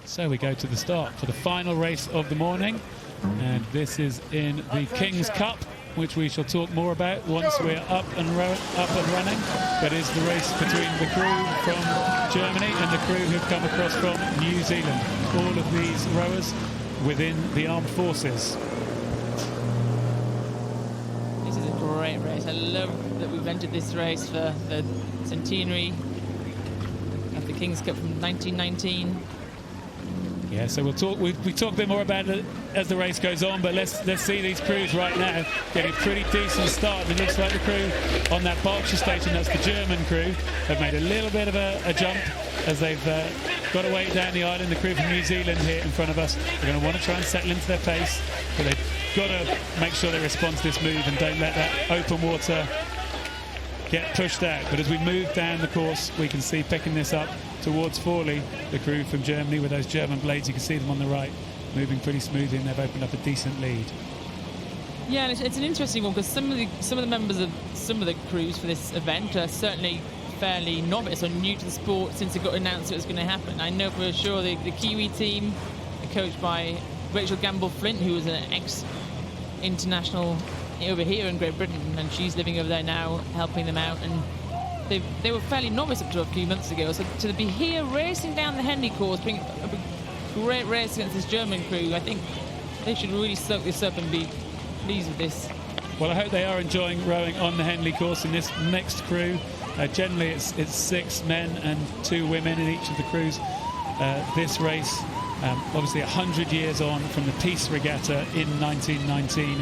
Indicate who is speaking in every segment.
Speaker 1: So we go to the start for the final race of the morning, and this is in the King's Cup, which we shall talk more about once we're up and running. But is the race between the crew from Germany and the crew who've come across from New Zealand. All of these rowers within the armed forces.
Speaker 2: This is a great race. I love that we've entered this race for the centenary of the King's Cup from 1919.
Speaker 1: Yeah, so we talk a bit more about it as the race goes on, but let's see these crews right now getting a pretty decent start. It looks like the crew on that Berkshire station, that's the German crew, have made a little bit of a jump as they've got away down the island. The crew from New Zealand here in front of us are going to want to try and settle into their pace, but they've got to make sure they respond to this move and don't let that open water get pushed out. But as we move down the course, we can see picking this up towards Forley, the crew from Germany with those German blades. You can see them on the right, moving pretty smoothly, and they've opened up a decent lead.
Speaker 2: Yeah, and it's an interesting one because some of the members of some of the crews for this event are certainly fairly novice or new to the sport since it got announced it was going to happen. I know for sure the Kiwi team are coached by Rachel Gamble-Flint, who was an ex-international over here in Great Britain, and she's living over there now, helping them out. And they were fairly novice up to a few months ago, so to be here racing down the Henley course, bringing a great race against this German crew, I think they should really soak this up and be pleased with this.
Speaker 1: Well, I hope they are enjoying rowing on the Henley course in this mixed crew. Generally it's 6 men and 2 women in each of the crews. This race, obviously 100 years on from the Peace Regatta in 1919,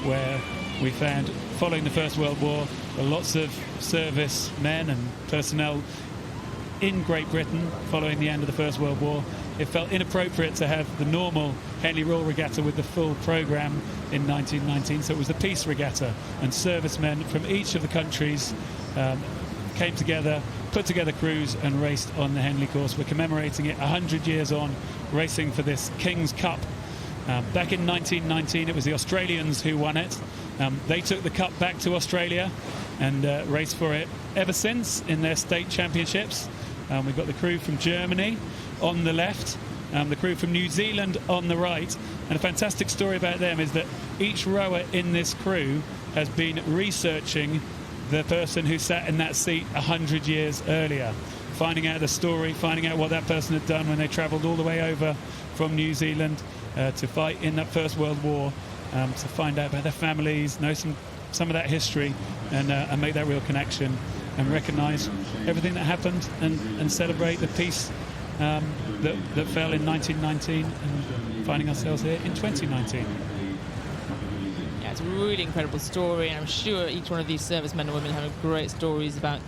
Speaker 1: where we found, following the First World War, lots of service men and personnel in Great Britain following the end of the First World War. It felt inappropriate to have the normal Henley Royal Regatta with the full programme in 1919, so it was the Peace Regatta, and servicemen from each of the countries came together, put together crews and raced on the Henley course. We're commemorating it 100 years on, racing for this King's Cup. Back in 1919, it was the Australians who won it. They took the cup back to Australia and raced for it ever since in their state championships. We've got the crew from Germany on the left, the crew from New Zealand on the right. And a fantastic story about them is that each rower in this crew has been researching the person who sat in that seat 100 years earlier, finding out the story, finding out what that person had done when they travelled all the way over from New Zealand to fight in that First World War, to find out about their families, know some of that history, and make that real connection and recognise everything that happened and celebrate the peace that fell in 1919 and finding ourselves here in 2019.
Speaker 2: Yeah, it's a really incredible story, and I'm sure each one of these servicemen and women have great stories about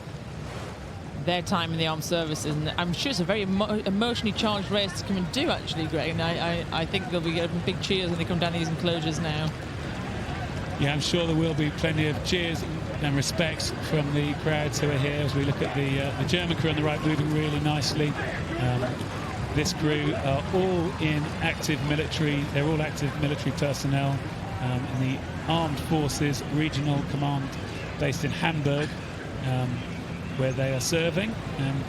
Speaker 2: their time in the armed services, and I'm sure it's a very emotionally charged race to come and do, actually, Greg, and I think they'll be getting big cheers when they come down these enclosures now.
Speaker 1: Yeah, I'm sure there will be plenty of cheers and respect from the crowds who are here as we look at the German crew on the right moving really nicely. This crew are all in active military, they're all active military personnel in the Armed Forces Regional Command based in Hamburg, where they are serving,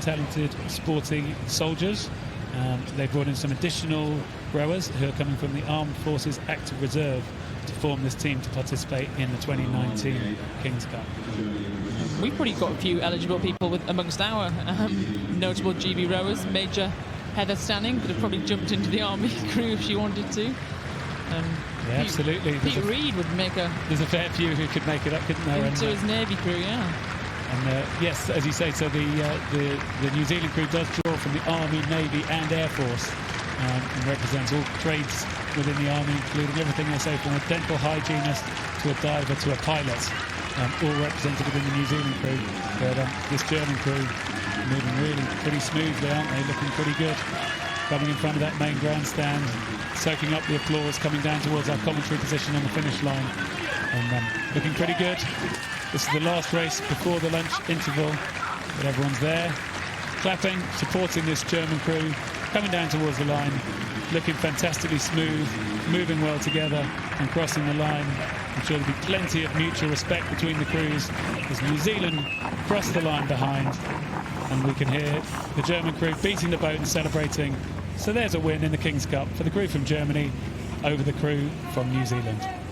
Speaker 1: talented, sporting soldiers. They brought in some additional rowers who are coming from the Armed Forces Active Reserve to form this team to participate in the 2019 King's Cup.
Speaker 2: We've probably got a few eligible people amongst our notable GB rowers. Major Heather Stanning could have probably jumped into the Army crew if she wanted to.
Speaker 1: Yeah, absolutely.
Speaker 2: Pete Reed would make
Speaker 1: There's a fair few who could make it up, couldn't there?
Speaker 2: Into his Navy crew, yeah.
Speaker 1: And yes, as you say, so the New Zealand crew does draw from the Army, Navy and Air Force, and represents all trades within the Army, including everything they say, from a dental hygienist to a diver to a pilot, all represented within the New Zealand crew. But this German crew moving really pretty smoothly, aren't they? Looking pretty good. Coming in front of that main grandstand, soaking up the applause, coming down towards our commentary position on the finish line, and looking pretty good. This is the last race before the lunch interval, but everyone's there, clapping, supporting this German crew, coming down towards the line, looking fantastically smooth, moving well together and crossing the line. I'm sure there'll be plenty of mutual respect between the crews as New Zealand cross the line behind, and we can hear the German crew beating the boat and celebrating So there's a win in the King's Cup for the crew from Germany over the crew from New Zealand.